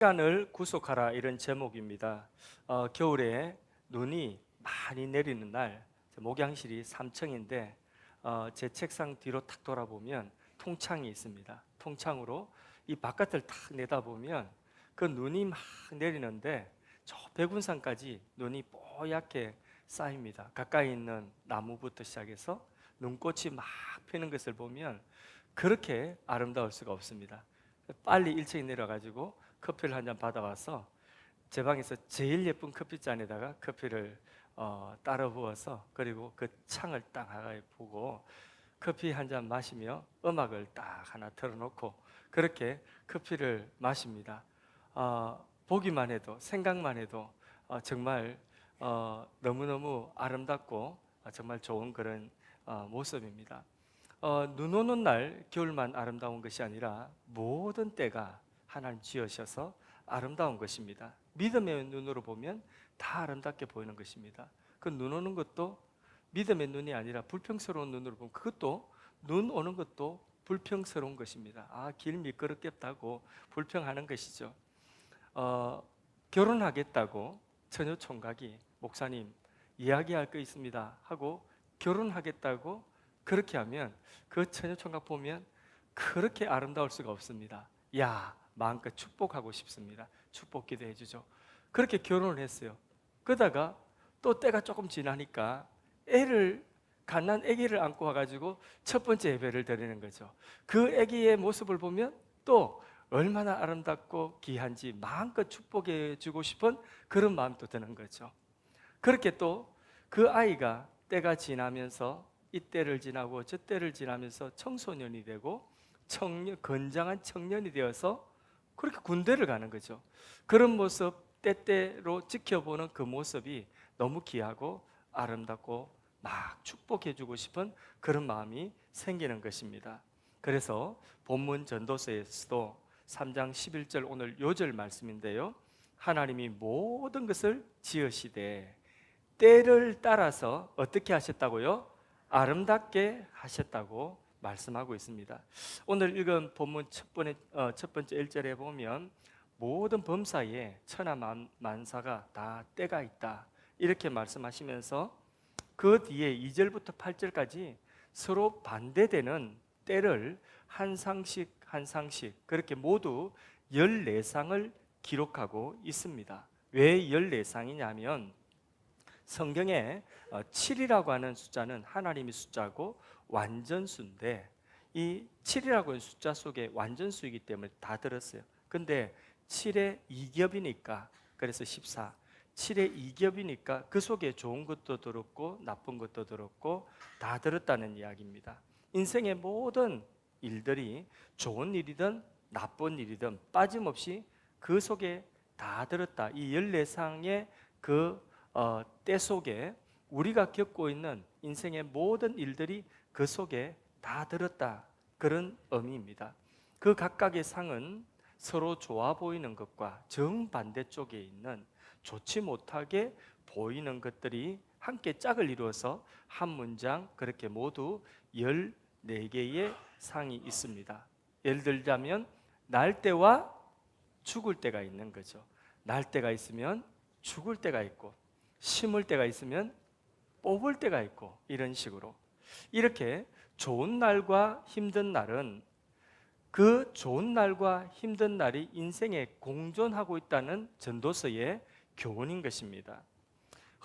시간을 구속하라 이런 제목입니다. 겨울에 눈이 많이 내리는 날, 목양실이 3층인데 제 책상 뒤로 탁 돌아보면 통창이 있습니다. 통창으로 이 바깥을 탁 내다보면 그 눈이 막 내리는데 저 백운산까지 눈이 뽀얗게 쌓입니다. 가까이 있는 나무부터 시작해서 눈꽃이 막 피는 것을 보면 그렇게 아름다울 수가 없습니다. 빨리 1층에 내려가지고 커피를 한 잔 받아와서 제 방에서 제일 예쁜 커피잔에다가 커피를 따라 부어서, 그리고 그 창을 딱 하나에 보고 커피 한 잔 마시며 음악을 딱 하나 틀어놓고 그렇게 커피를 마십니다. 보기만 해도, 생각만 해도 정말 너무너무 아름답고 정말 좋은 그런 모습입니다. 눈 오는 날 겨울만 아름다운 것이 아니라 모든 때가 하나님 지으셔서 아름다운 것입니다. 믿음의 눈으로 보면 다 아름답게 보이는 것입니다. 그 눈 오는 것도 믿음의 눈이 아니라 불평스러운 눈으로 보면 그것도, 눈 오는 것도 불평스러운 것입니다. 길 미끄럽겠다고 불평하는 것이죠. 결혼하겠다고 처녀 총각이 목사님 이야기할 거 있습니다 하고 결혼하겠다고 그렇게 하면 그 처녀 총각 보면 그렇게 아름다울 수가 없습니다. 야, 마음껏 축복하고 싶습니다. 축복 기도해 주죠. 그렇게 결혼을 했어요. 그러다가 또 때가 조금 지나니까 갓난 아기를 안고 와가지고 첫 번째 예배를 드리는 거죠. 그 아기의 모습을 보면 또 얼마나 아름답고 귀한지 마음껏 축복해 주고 싶은 그런 마음도 드는 거죠. 그렇게 또 그 아이가 때가 지나면서 이 때를 지나고 저 때를 지나면서 청소년이 되고 건장한 청년이 되어서 그렇게 군대를 가는 거죠. 그런 모습 때때로 지켜보는 그 모습이 너무 귀하고 아름답고 막 축복해주고 싶은 그런 마음이 생기는 것입니다. 그래서 본문 전도서에서도 3장 11절 오늘 요절 말씀인데요, 하나님이 모든 것을 지으시되 때를 따라서 어떻게 하셨다고요? 아름답게 하셨다고 말씀하고 있습니다. 오늘 읽은 본문 첫 번째 1절에 보면 모든 범사에 천하만사가 다 때가 있다 이렇게 말씀하시면서 그 뒤에 2절부터 8절까지 서로 반대되는 때를 한 상씩 한 상씩 그렇게 모두 14상을 기록하고 있습니다. 왜 14상이냐면 성경에 7이라고 하는 숫자는 하나님의 숫자고 완전수인데, 이 7이라고 하는 숫자 속에 완전수이기 때문에 다 들었어요. 근데 7의 2겹이니까 그래서 14, 7의 2겹이니까 그 속에 좋은 것도 들었고 나쁜 것도 들었고 다 들었다는 이야기입니다. 인생의 모든 일들이 좋은 일이든 나쁜 일이든 빠짐없이 그 속에 다 들었다. 이 14상의 때 속에 우리가 겪고 있는 인생의 모든 일들이 그 속에 다 들었다, 그런 의미입니다. 그 각각의 상은 서로 좋아 보이는 것과 정반대 쪽에 있는 좋지 못하게 보이는 것들이 함께 짝을 이루어서 한 문장, 그렇게 모두 14개의 상이 있습니다. 예를 들자면 날 때와 죽을 때가 있는 거죠. 날 때가 있으면 죽을 때가 있고, 심을 때가 있으면 뽑을 때가 있고, 이런 식으로 이렇게 좋은 날과 힘든 날은 그 좋은 날과 힘든 날이 인생에 공존하고 있다는 전도서의 교훈인 것입니다.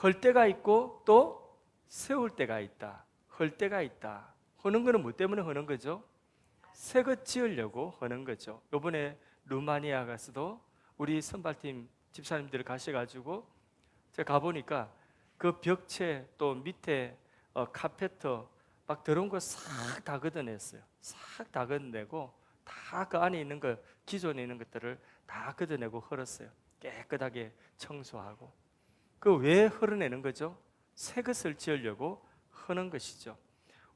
헐 때가 있고 또 세울 때가 있다. 헐 때가 있다. 허는 거는 뭐 때문에 허는 거죠? 새 것 지으려고 하는 거죠. 이번에 루마니아 가서도 우리 선발팀 집사님들 가셔가지고 제가 가보니까 그 벽체 또 밑에 카페트 막 들어온 거 싹 다 걷어냈어요. 싹 다 걷어내고 다 그 안에 있는 거, 기존에 있는 것들을 다 걷어내고 헐었어요. 깨끗하게 청소하고. 그 왜 헐어내는 거죠? 새 것을 지으려고 하는 것이죠.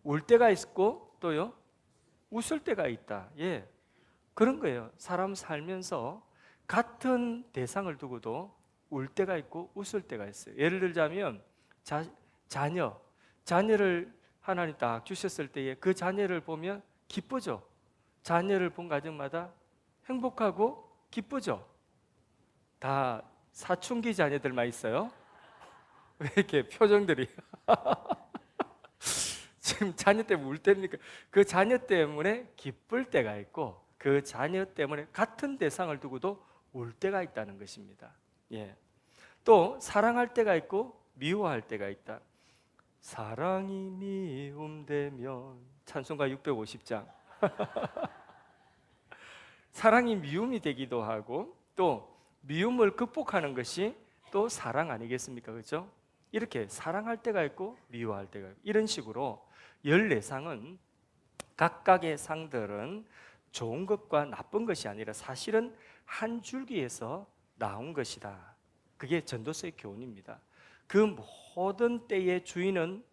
울 때가 있고 또요 웃을 때가 있다. 예, 그런 거예요. 사람 살면서 같은 대상을 두고도 울 때가 있고 웃을 때가 있어요. 예를 들자면 자녀를 하나님 딱 주셨을 때에 그 자녀를 보면 기쁘죠. 자녀를 본 가정마다 행복하고 기쁘죠. 다 사춘기 자녀들만 있어요? 왜 이렇게 표정들이 지금 자녀 때문에 울 때입니까? 그 자녀 때문에 기쁠 때가 있고 그 자녀 때문에 같은 대상을 두고도 울 때가 있다는 것입니다. 예. 또 사랑할 때가 있고 미워할 때가 있다. 사랑이 미움되면 찬송가 650장 사랑이 미움이 되기도 하고 또 미움을 극복하는 것이 또 사랑 아니겠습니까? 그렇죠? 이렇게 사랑할 때가 있고 미워할 때가 있고 이런 식으로 14상은 각각의 상들은 좋은 것과 나쁜 것이 아니라 사실은 한 줄기에서 나온 것이다. 그게 전도서의 교훈입니다. 그 모든 때의 주인은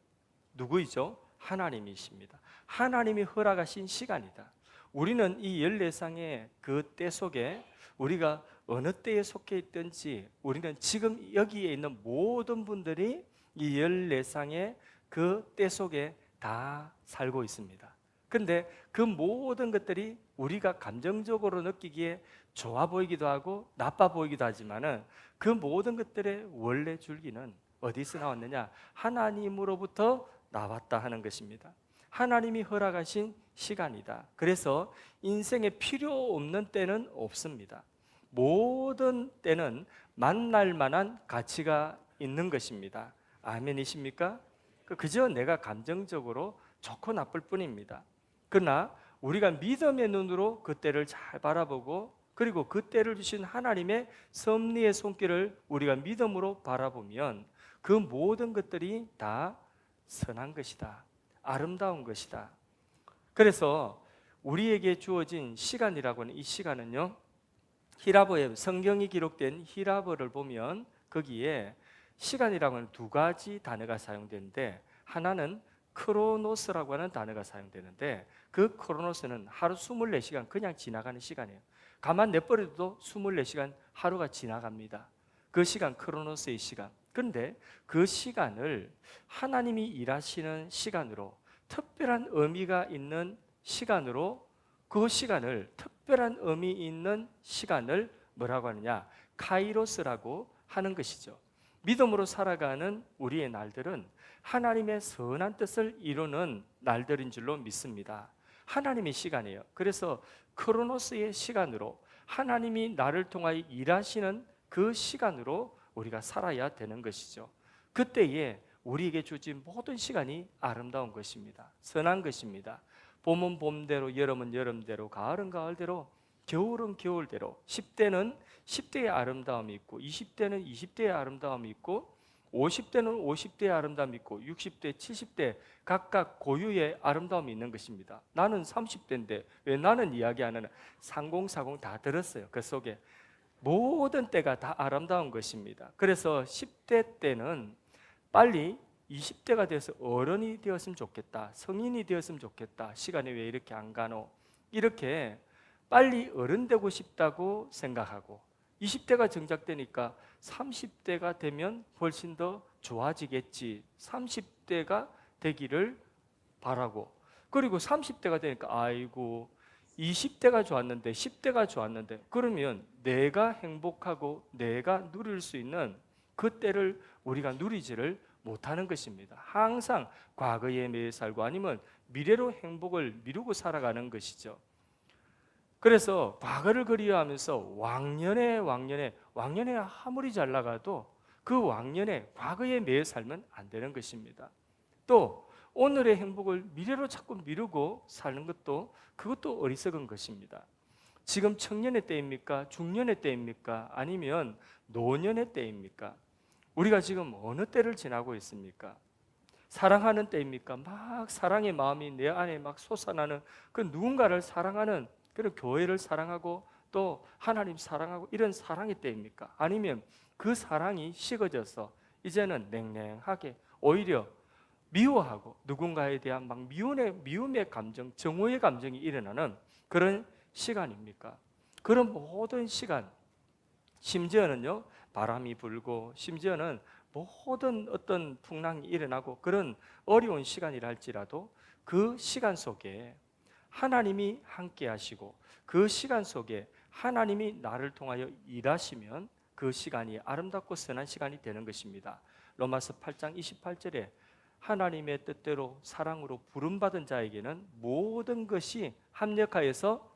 누구이죠? 하나님이십니다. 하나님이 허락하신 시간이다. 우리는 이 14상의 그 때 속에 우리가 어느 때에 속해 있든지 우리는 지금 여기에 있는 모든 분들이 이 14상의 그 때 속에 다 살고 있습니다. 그런데 그 모든 것들이 우리가 감정적으로 느끼기에 좋아 보이기도 하고 나빠 보이기도 하지만은 그 모든 것들의 원래 줄기는 어디서 나왔느냐? 하나님으로부터 나왔다 하는 것입니다. 하나님이 허락하신 시간이다. 그래서 인생에 필요 없는 때는 없습니다. 모든 때는 만날 만한 가치가 있는 것입니다. 아멘이십니까? 그저 내가 감정적으로 좋고 나쁠 뿐입니다. 그러나 우리가 믿음의 눈으로 그 때를 잘 바라보고 그리고 그 때를 주신 하나님의 섭리의 손길을 우리가 믿음으로 바라보면 그 모든 것들이 다 선한 것이다. 아름다운 것이다. 그래서 우리에게 주어진 시간이라고 하는 이 시간은요, 히라보에 성경이 기록된 히라보를 보면 거기에 시간이라고 하는 두 가지 단어가 사용되는데 하나는 크로노스라고 하는 단어가 사용되는데 그 크로노스는 하루 24시간 그냥 지나가는 시간이에요. 가만 내버려둬도 24시간 하루가 지나갑니다. 그 시간 크로노스의 시간. 그런데 그 시간을 하나님이 일하시는 시간으로 특별한 의미가 있는 시간으로 그 시간을 특별한 의미 있는 시간을 뭐라고 하느냐? 카이로스라고 하는 것이죠. 믿음으로 살아가는 우리의 날들은 하나님의 선한 뜻을 이루는 날들인 줄로 믿습니다. 하나님의 시간이에요. 그래서 크로노스의 시간으로 하나님이 나를 통하여 일하시는 그 시간으로 우리가 살아야 되는 것이죠. 그때에 우리에게 주어진 모든 시간이 아름다운 것입니다. 선한 것입니다. 봄은 봄대로, 여름은 여름대로, 가을은 가을대로, 겨울은 겨울대로 10대는 10대의 아름다움이 있고 20대는 20대의 아름다움이 있고 50대는 50대의 아름다움이 있고 60대, 70대 각각 고유의 아름다움이 있는 것입니다. 나는 30대인데 왜 나는 이야기 안 하나? 30, 40 다 들었어요. 그 속에 모든 때가 다 아름다운 것입니다. 그래서 10대 때는 빨리 20대가 돼서 어른이 되었으면 좋겠다. 성인이 되었으면 좋겠다. 시간이 왜 이렇게 안 가노? 이렇게 빨리 어른 되고 싶다고 생각하고 20대가 정작되니까 30대가 되면 훨씬 더 좋아지겠지. 30대가 되기를 바라고 그리고 30대가 되니까 아이고 20대가 좋았는데 10대가 좋았는데 그러면 내가 행복하고 내가 누릴 수 있는 그 때를 우리가 누리지를 못하는 것입니다. 항상 과거에 매여 살고 아니면 미래로 행복을 미루고 살아가는 것이죠. 그래서 과거를 그리워하면서 왕년에 아무리 잘 나가도 그 왕년에 과거에 매여 살면 안 되는 것입니다. 또 오늘의 행복을 미래로 자꾸 미루고 사는 것도 그것도 어리석은 것입니다. 지금 청년의 때입니까? 중년의 때입니까? 아니면 노년의 때입니까? 우리가 지금 어느 때를 지나고 있습니까? 사랑하는 때입니까? 막 사랑의 마음이 내 안에 막 솟아나는 그 누군가를 사랑하는 그런 교회를 사랑하고 또 하나님 사랑하고 이런 사랑의 때입니까? 아니면 그 사랑이 식어져서 이제는 냉랭하게 오히려 미워하고 누군가에 대한 막 미움의 감정, 정오의 감정이 일어나는 그런 시간입니까? 그런 모든 시간, 심지어는요 바람이 불고 심지어는 모든 어떤 풍랑이 일어나고 그런 어려운 시간이라 할지라도 그 시간 속에 하나님이 함께 하시고 그 시간 속에 하나님이 나를 통하여 일하시면 그 시간이 아름답고 선한 시간이 되는 것입니다. 로마서 8장 28절에 하나님의 뜻대로 사랑으로 부름받은 자에게는 모든 것이 합력하여서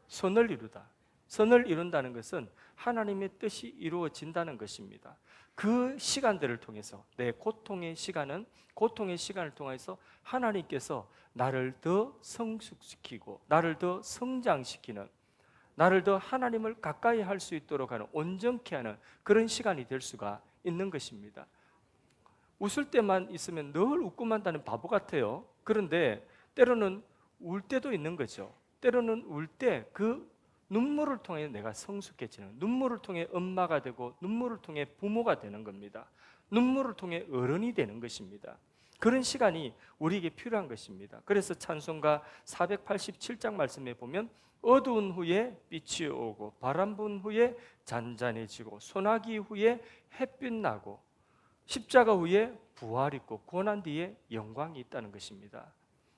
선을 이루다. 선을 이룬다는 것은 하나님의 뜻이 이루어진다는 것입니다. 그 시간들을 통해서, 내 고통의 시간은 고통의 시간을 통해서 하나님께서 나를 더 성숙시키고 나를 더 성장시키는, 나를 더 하나님을 가까이 할 수 있도록 하는, 온전케 하는 그런 시간이 될 수가 있는 것입니다. 웃을 때만 있으면 늘 웃고만 한다는 바보 같아요. 그런데 때로는 울 때도 있는 거죠. 때로는 울 때 그 눈물을 통해 내가 성숙해지는, 눈물을 통해 엄마가 되고 눈물을 통해 부모가 되는 겁니다. 눈물을 통해 어른이 되는 것입니다. 그런 시간이 우리에게 필요한 것입니다. 그래서 찬송가 487장 말씀에 보면 어두운 후에 빛이 오고 바람 분 후에 잔잔해지고 소나기 후에 햇빛 나고 십자가 후에 부활 있고 고난 뒤에 영광이 있다는 것입니다.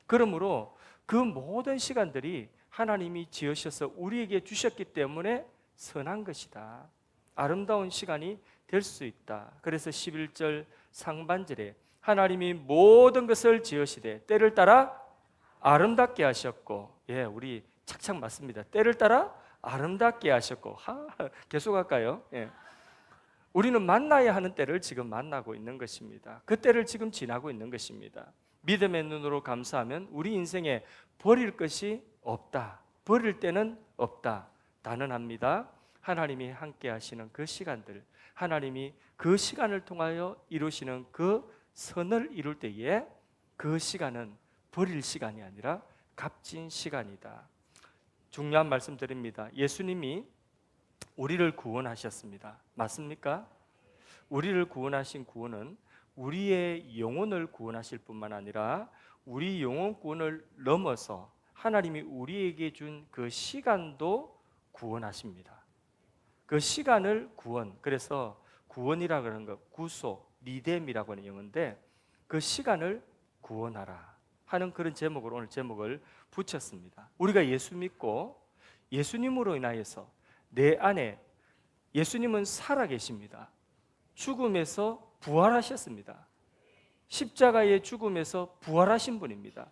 그러므로 그 모든 시간들이 하나님이 지으셔서 우리에게 주셨기 때문에 선한 것이다. 아름다운 시간이 될 수 있다. 그래서 11절 상반절에 하나님이 모든 것을 지으시되 때를 따라 아름답게 하셨고, 우리 착착 맞습니다. 때를 따라 아름답게 하셨고, 계속 할까요? 우리는 만나야 하는 때를 지금 만나고 있는 것입니다. 그 때를 지금 지나고 있는 것입니다. 믿음의 눈으로 감사하면 우리 인생에 버릴 것이 없다. 버릴 때는 없다. 단언합니다. 하나님이 함께 하시는 그 시간들, 하나님이 그 시간을 통하여 이루시는 그 선을 이룰 때에 그 시간은 버릴 시간이 아니라 값진 시간이다. 중요한 말씀 드립니다. 예수님이 우리를 구원하셨습니다. 맞습니까? 우리를 구원하신 구원은 우리의 영혼을 구원하실 뿐만 아니라 우리 영혼 구원을 넘어서 하나님이 우리에게 준 그 시간도 구원하십니다. 그 시간을 구원, 그래서 구원이라고 하는 것, 구속, 리뎀이라고 하는 영어인데 그 시간을 구원하라 하는 그런 제목으로 오늘 제목을 붙였습니다. 우리가 예수 믿고 예수님으로 인하여서 내 안에, 예수님은 살아계십니다. 죽음에서 부활하셨습니다. 십자가의 죽음에서 부활하신 분입니다.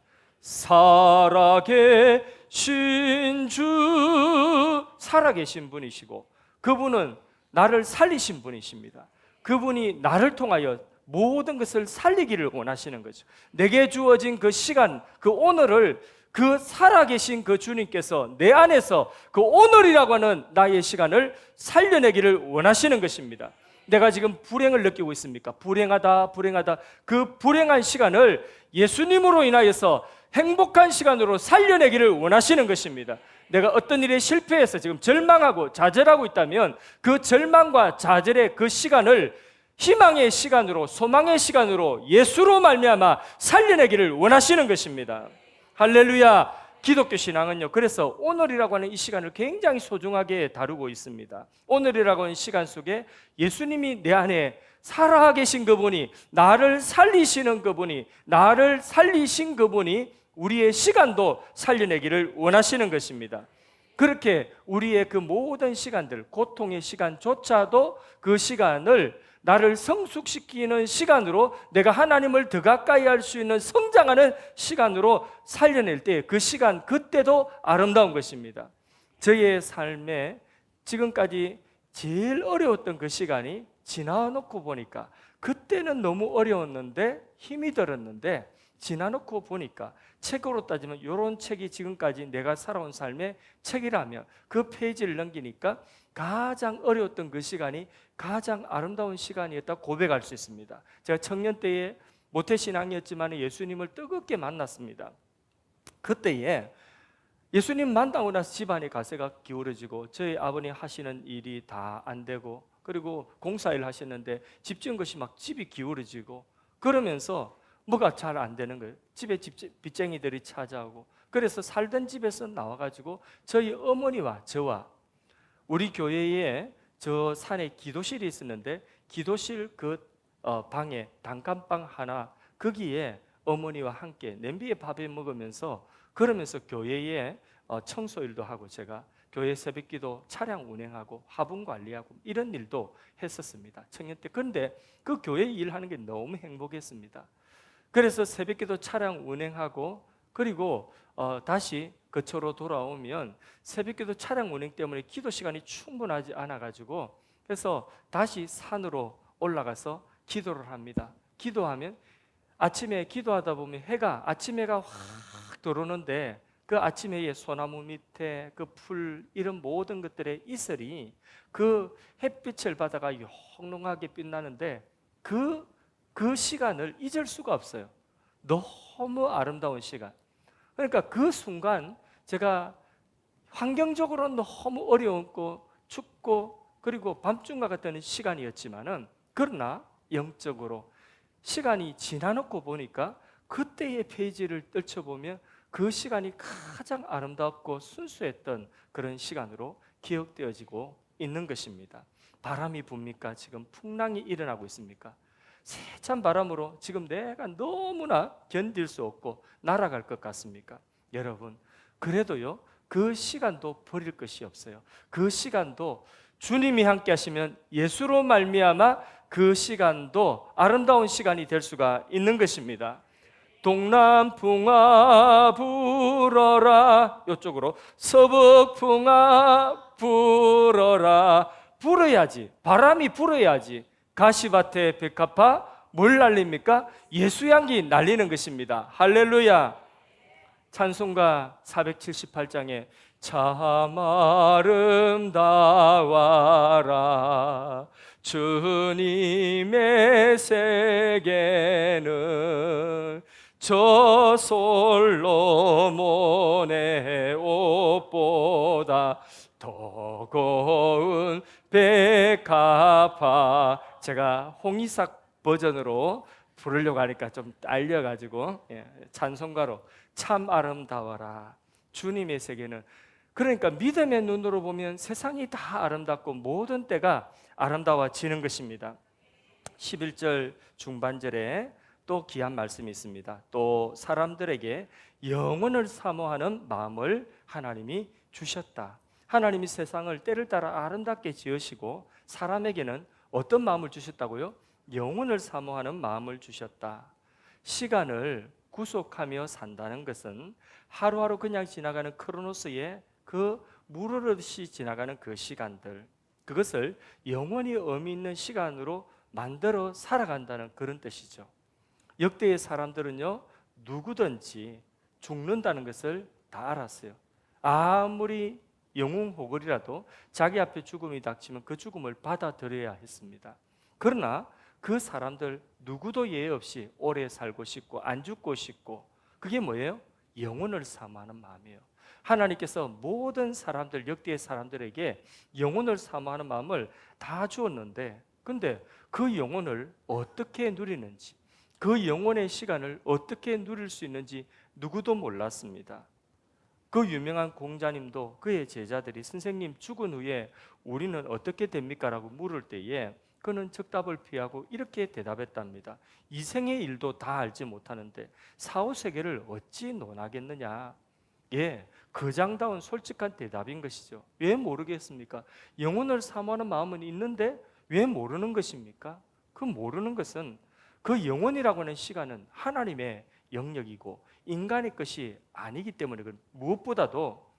살아계신 주, 살아계신 분이시고 그분은 나를 살리신 분이십니다. 그분이 나를 통하여 모든 것을 살리기를 원하시는 거죠. 내게 주어진 그 시간, 그 오늘을 그 살아계신 그 주님께서 내 안에서 그 오늘이라고 하는 나의 시간을 살려내기를 원하시는 것입니다. 내가 지금 불행을 느끼고 있습니까? 불행하다. 그 불행한 시간을 예수님으로 인하여서 행복한 시간으로 살려내기를 원하시는 것입니다. 내가 어떤 일에 실패해서 지금 절망하고 좌절하고 있다면 그 절망과 좌절의 그 시간을 희망의 시간으로, 소망의 시간으로 예수로 말미암아 살려내기를 원하시는 것입니다. 할렐루야. 기독교 신앙은요, 그래서 오늘이라고 하는 이 시간을 굉장히 소중하게 다루고 있습니다. 오늘이라고 하는 시간 속에 예수님이 내 안에 살아계신 그분이, 나를 살리시는 그분이, 나를 살리신 그분이 우리의 시간도 살려내기를 원하시는 것입니다. 그렇게 우리의 그 모든 시간들, 고통의 시간조차도 그 시간을 나를 성숙시키는 시간으로, 내가 하나님을 더 가까이 할 수 있는 성장하는 시간으로 살려낼 때 그 시간, 그때도 아름다운 것입니다. 저의 삶에 지금까지 제일 어려웠던 그 시간이 지나놓고 보니까, 그때는 너무 어려웠는데 힘이 들었는데 지나놓고 보니까, 책으로 따지면 이런 책이 지금까지 내가 살아온 삶의 책이라면 그 페이지를 넘기니까 가장 어려웠던 그 시간이 가장 아름다운 시간이었다 고백할 수 있습니다. 제가 청년 때에 모태신앙이었지만 예수님을 뜨겁게 만났습니다. 그때에 예수님 만나고 나서 집안의 가세가 기울어지고 저희 아버님 하시는 일이 다 안 되고, 그리고 공사일 하셨는데 집 지은 것이 막 집이 기울어지고, 그러면서 뭐가 잘 안 되는 거예요. 집에 빚쟁이들이 찾아오고, 그래서 살던 집에서 나와가지고 저희 어머니와 저와 우리 교회에 저 산에 기도실이 있었는데 기도실 그 방에 단칸방 하나, 거기에 어머니와 함께 냄비에 밥을 먹으면서, 그러면서 교회에 청소일도 하고 제가 교회 새벽기도 차량 운행하고 화분 관리하고 이런 일도 했었습니다. 청년 때. 그런데 그 교회 일하는 게 너무 행복했습니다. 그래서 새벽기도 차량 운행하고 그리고 다시 거처로 돌아오면 새벽기도 차량 운행 때문에 기도 시간이 충분하지 않아 가지고 그래서 다시 산으로 올라가서 기도를 합니다. 기도하면 아침에 기도하다 보면 아침 해가 확 들어오는데 그 아침 해에 소나무 밑에 그 풀 이런 모든 것들의 이슬이 그 햇빛을 받아가 영롱하게 빛나는데 그 시간을 잊을 수가 없어요. 너무 아름다운 시간. 그러니까 그 순간 제가 환경적으로 너무 어려웠고 춥고 그리고 밤중과 같은 시간이었지만은 그러나 영적으로 시간이 지나놓고 보니까 그때의 페이지를 떨쳐보면 그 시간이 가장 아름답고 순수했던 그런 시간으로 기억되어지고 있는 것입니다. 바람이 붑니까? 지금 풍랑이 일어나고 있습니까? 세찬 바람으로 지금 내가 너무나 견딜 수 없고 날아갈 것 같습니까? 여러분, 그래도요 그 시간도 버릴 것이 없어요. 그 시간도 주님이 함께 하시면 예수로 말미암아 그 시간도 아름다운 시간이 될 수가 있는 것입니다. 동남풍아 불어라, 이쪽으로 서북풍아 불어라. 불어야지, 바람이 불어야지 가시밭에 백합화 뭘 날립니까? 예수향기 날리는 것입니다. 할렐루야. 찬송가 478장에 참 아름다워라 주님의 세계는 저 솔로몬의 옷보다 더 고운 백합화. 제가 홍이삭 버전으로 부르려고 하니까 좀 딸려가지고 찬송가로 참 아름다워라 주님의 세계는. 그러니까 믿음의 눈으로 보면 세상이 다 아름답고 모든 때가 아름다워지는 것입니다. 11절 중반절에 또 귀한 말씀이 있습니다. 또 사람들에게 영원을 사모하는 마음을 하나님이 주셨다. 하나님이 세상을 때를 따라 아름답게 지으시고 사람에게는 어떤 마음을 주셨다고요? 영원을 사모하는 마음을 주셨다. 시간을 구속하며 산다는 것은 하루하루 그냥 지나가는 크로노스의 그 무르르듯이 지나가는 그 시간들, 그것을 영원히 의미 있는 시간으로 만들어 살아간다는 그런 뜻이죠. 역대의 사람들은요 누구든지 죽는다는 것을 다 알았어요. 아무리 영웅호걸이라도 자기 앞에 죽음이 닥치면 그 죽음을 받아들여야 했습니다. 그러나 그 사람들 누구도 예외 없이 오래 살고 싶고 안 죽고 싶고, 그게 뭐예요? 영혼을 사모하는 마음이에요. 하나님께서 모든 사람들, 역대의 사람들에게 영혼을 사모하는 마음을 다 주었는데, 근데 그 영혼을 어떻게 누리는지, 그 영혼의 시간을 어떻게 누릴 수 있는지 누구도 몰랐습니다. 그 유명한 공자님도 그의 제자들이 선생님 죽은 후에 우리는 어떻게 됩니까? 라고 물을 때에 그는 즉답을 피하고 이렇게 대답했답니다. 이생의 일도 다 알지 못하는데 사후세계를 어찌 논하겠느냐. 거장다운 솔직한 대답인 것이죠. 왜 모르겠습니까? 영혼을 사모하는 마음은 있는데 왜 모르는 것입니까? 그 모르는 것은 그 영혼이라고 하는 시간은 하나님의 영역이고 인간의 것이 아니기 때문에, 무엇보다도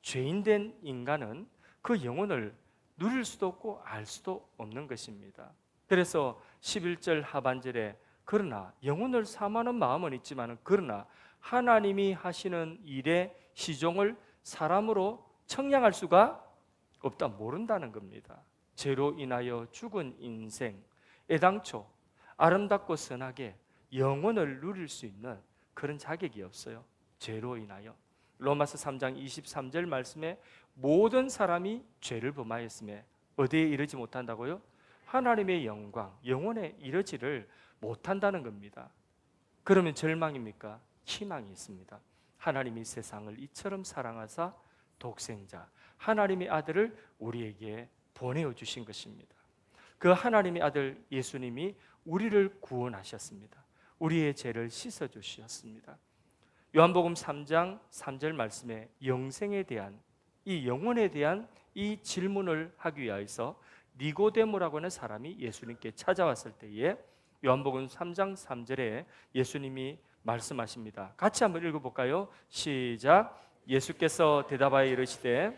죄인된 인간은 그 영혼을 누릴 수도 없고 알 수도 없는 것입니다. 그래서 11절 하반절에 그러나 영혼을 사모하는 마음은 있지만 그러나 하나님이 하시는 일의 시종을 사람으로 청량할 수가 없다, 모른다는 겁니다. 죄로 인하여 죽은 인생, 애당초 아름답고 선하게 영혼을 누릴 수 있는 그런 자격이 없어요. 죄로 인하여. 로마서 3장 23절 말씀에 모든 사람이 죄를 범하였음에 어디에 이르지 못한다고요? 하나님의 영광, 영혼에 이르지를 못한다는 겁니다. 그러면 절망입니까? 희망이 있습니다. 하나님이 세상을 이처럼 사랑하사 독생자 하나님의 아들을 우리에게 보내어 주신 것입니다. 그 하나님의 아들 예수님이 우리를 구원하셨습니다. 우리의 죄를 씻어 주셨습니다. 요한복음 3장 3절 말씀에 영생에 대한 이 영혼에 대한 이 질문을 하기 위하여서 니고데모라고 하는 사람이 예수님께 찾아왔을 때에 요한복음 3장 3절에 예수님이 말씀하십니다. 같이 한번 읽어볼까요? 시작. 예수께서 대답하여 이르시되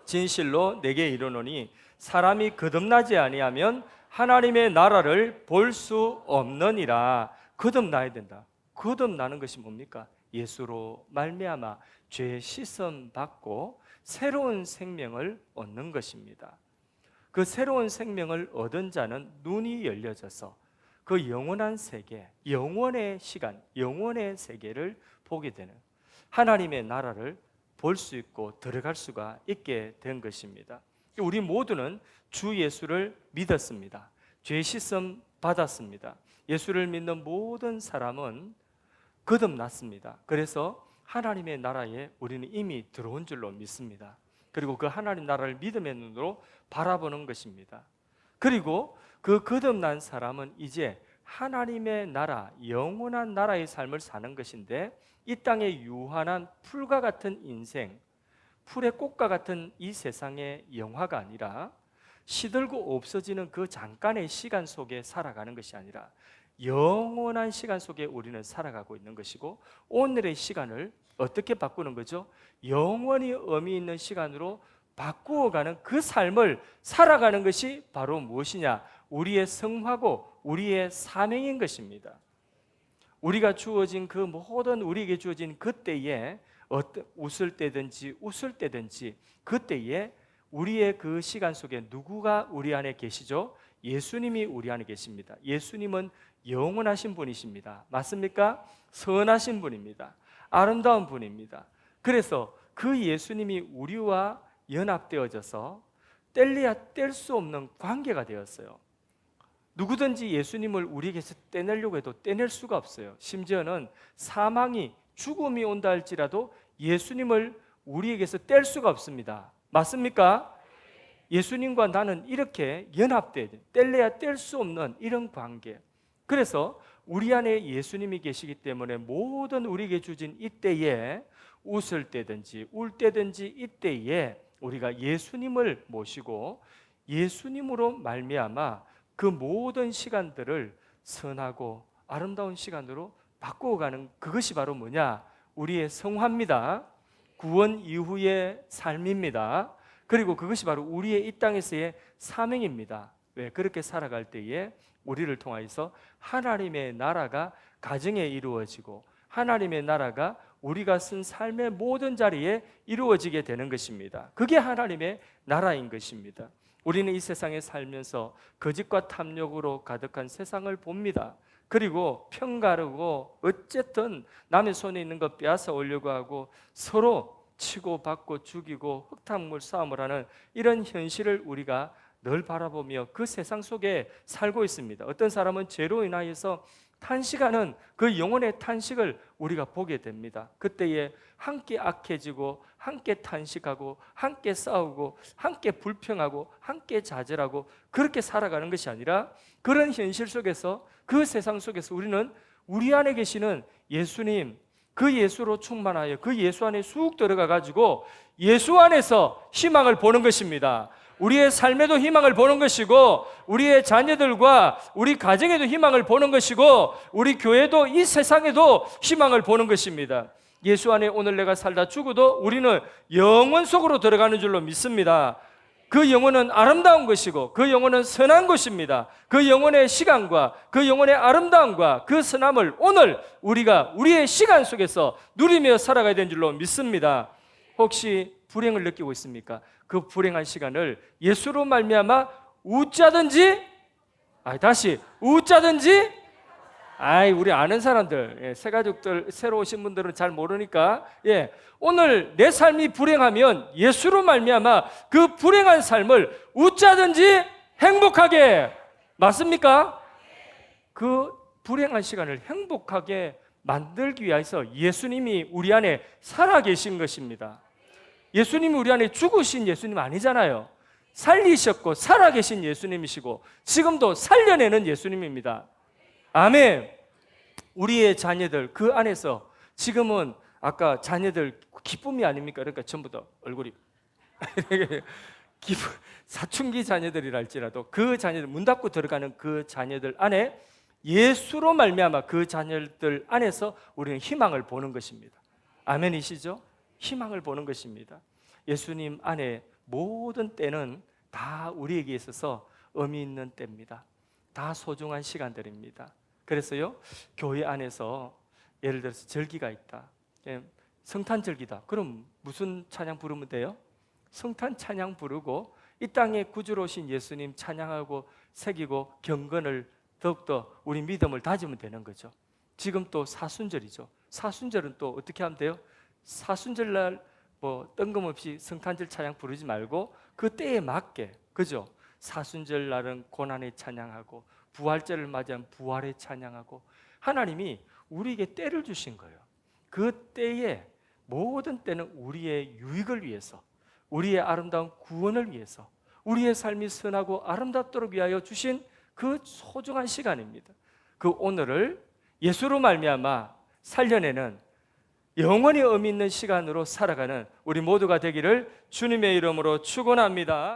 진실로 내게 이르노니 사람이 거듭나지 아니하면 하나님의 나라를 볼 수 없느니라. 거듭나야 된다. 거듭나는 것이 뭡니까? 예수로 말미암아 죄 씻음 받고 새로운 생명을 얻는 것입니다. 그 새로운 생명을 얻은 자는 눈이 열려져서 그 영원한 세계, 영원의 시간, 영원의 세계를 보게 되는 하나님의 나라를 볼 수 있고 들어갈 수가 있게 된 것입니다. 우리 모두는 주 예수를 믿었습니다. 죄 씻음 받았습니다. 예수를 믿는 모든 사람은 거듭났습니다. 그래서 하나님의 나라에 우리는 이미 들어온 줄로 믿습니다. 그리고 그 하나님 나라를 믿음의 눈으로 바라보는 것입니다. 그리고 그 거듭난 사람은 이제 하나님의 나라, 영원한 나라의 삶을 사는 것인데 이 땅의 유한한 풀과 같은 인생, 풀의 꽃과 같은 이 세상의 영화가 아니라 시들고 없어지는 그 잠깐의 시간 속에 살아가는 것이 아니라 영원한 시간 속에 우리는 살아가고 있는 것이고 오늘의 시간을 어떻게 바꾸는 거죠? 영원히 의미 있는 시간으로 바꾸어가는 그 삶을 살아가는 것이 바로 무엇이냐? 우리의 성화고 우리의 사명인 것입니다. 우리가 주어진 그 모든 우리에게 주어진 그때에 웃을 때든지 그때에 우리의 그 시간 속에 누구가 우리 안에 계시죠? 예수님이 우리 안에 계십니다. 예수님은 영원하신 분이십니다. 맞습니까? 선하신 분입니다. 아름다운 분입니다. 그래서 그 예수님이 우리와 연합되어져서 뗄래야 뗄 수 없는 관계가 되었어요. 누구든지 예수님을 우리에게서 떼내려고 해도 떼낼 수가 없어요. 심지어는 사망이, 죽음이 온다 할지라도 예수님을 우리에게서 뗄 수가 없습니다. 맞습니까? 예수님과 나는 이렇게 연합돼야 돼. 뗄래야 뗄 수 없는 이런 관계. 그래서 우리 안에 예수님이 계시기 때문에 모든 우리에게 주어진 이때에 웃을 때든지 울 때든지 이때에 우리가 예수님을 모시고 예수님으로 말미암아 그 모든 시간들을 선하고 아름다운 시간으로 바꾸어가는 그것이 바로 뭐냐? 우리의 성화입니다. 구원 이후의 삶입니다. 그리고 그것이 바로 우리의 이 땅에서의 사명입니다. 왜? 그렇게 살아갈 때에 우리를 통하여서 하나님의 나라가 가정에 이루어지고 하나님의 나라가 우리가 쓴 삶의 모든 자리에 이루어지게 되는 것입니다. 그게 하나님의 나라인 것입니다. 우리는 이 세상에 살면서 거짓과 탐욕으로 가득한 세상을 봅니다. 그리고 편가르고 어쨌든 남의 손에 있는 것 빼앗아 오려고 하고 서로 치고받고 죽이고 흙탕물 싸움을 하는 이런 현실을 우리가 늘 바라보며 그 세상 속에 살고 있습니다. 어떤 사람은 죄로 인하여서 탄식하는 그 영혼의 탄식을 우리가 보게 됩니다. 그때에 함께 악해지고 함께 탄식하고 함께 싸우고 함께 불평하고 함께 좌절하고 그렇게 살아가는 것이 아니라 그런 현실 속에서 그 세상 속에서 우리는 우리 안에 계시는 예수님, 그 예수로 충만하여 그 예수 안에 쑥 들어가 가지고 예수 안에서 희망을 보는 것입니다. 우리의 삶에도 희망을 보는 것이고 우리의 자녀들과 우리 가정에도 희망을 보는 것이고 우리 교회도 이 세상에도 희망을 보는 것입니다. 예수 안에 오늘 내가 살다 죽어도 우리는 영원 속으로 들어가는 줄로 믿습니다. 그 영혼은 아름다운 것이고 그 영혼은 선한 것입니다. 그 영혼의 시간과 그 영혼의 아름다움과 그 선함을 오늘 우리가 우리의 시간 속에서 누리며 살아가야 되는 줄로 믿습니다. 혹시 불행을 느끼고 있습니까? 그 불행한 시간을 예수로 말미암아 웃자든지 우리 아는 사람들, 새 가족들 새로 오신 분들은 잘 모르니까 오늘 내 삶이 불행하면 예수로 말미암아 그 불행한 삶을 웃자든지 행복하게, 맞습니까? 그 불행한 시간을 행복하게 만들기 위해서 예수님이 우리 안에 살아계신 것입니다. 예수님이 우리 안에 죽으신 예수님 아니잖아요. 살리셨고 살아계신 예수님이시고 지금도 살려내는 예수님입니다. 아멘. 우리의 자녀들 그 안에서 지금은 아까 자녀들 기쁨이 아닙니까? 그러니까 전부 다 얼굴이 기쁨, 사춘기 자녀들이랄지라도 그 자녀들, 문 닫고 들어가는 그 자녀들 안에 예수로 말미암아 그 자녀들 안에서 우리는 희망을 보는 것입니다. 아멘이시죠? 희망을 보는 것입니다. 예수님 안에 모든 때는 다 우리에게 있어서 의미 있는 때입니다. 다 소중한 시간들입니다. 그래서요, 교회 안에서 예를 들어서 절기가 있다. 성탄절기다. 그럼 무슨 찬양 부르면 돼요? 성탄 찬양 부르고 이 땅에 구주로 오신 예수님 찬양하고 새기고 경건을 더욱더 우리 믿음을 다지면 되는 거죠. 지금 또 사순절이죠. 사순절은 또 어떻게 하면 돼요? 사순절날 뭐 뜬금없이 성탄절 찬양 부르지 말고 그 때에 맞게, 그죠? 사순절날은 고난의 찬양하고 부활절을 맞이한 부활의 찬양하고 하나님이 우리에게 때를 주신 거예요. 그 때에 모든 때는 우리의 유익을 위해서, 우리의 아름다운 구원을 위해서, 우리의 삶이 선하고 아름답도록 위하여 주신 그 소중한 시간입니다. 그 오늘을 예수로 말미암아 살려내는 영원히 의미 있는 시간으로 살아가는 우리 모두가 되기를 주님의 이름으로 축원합니다.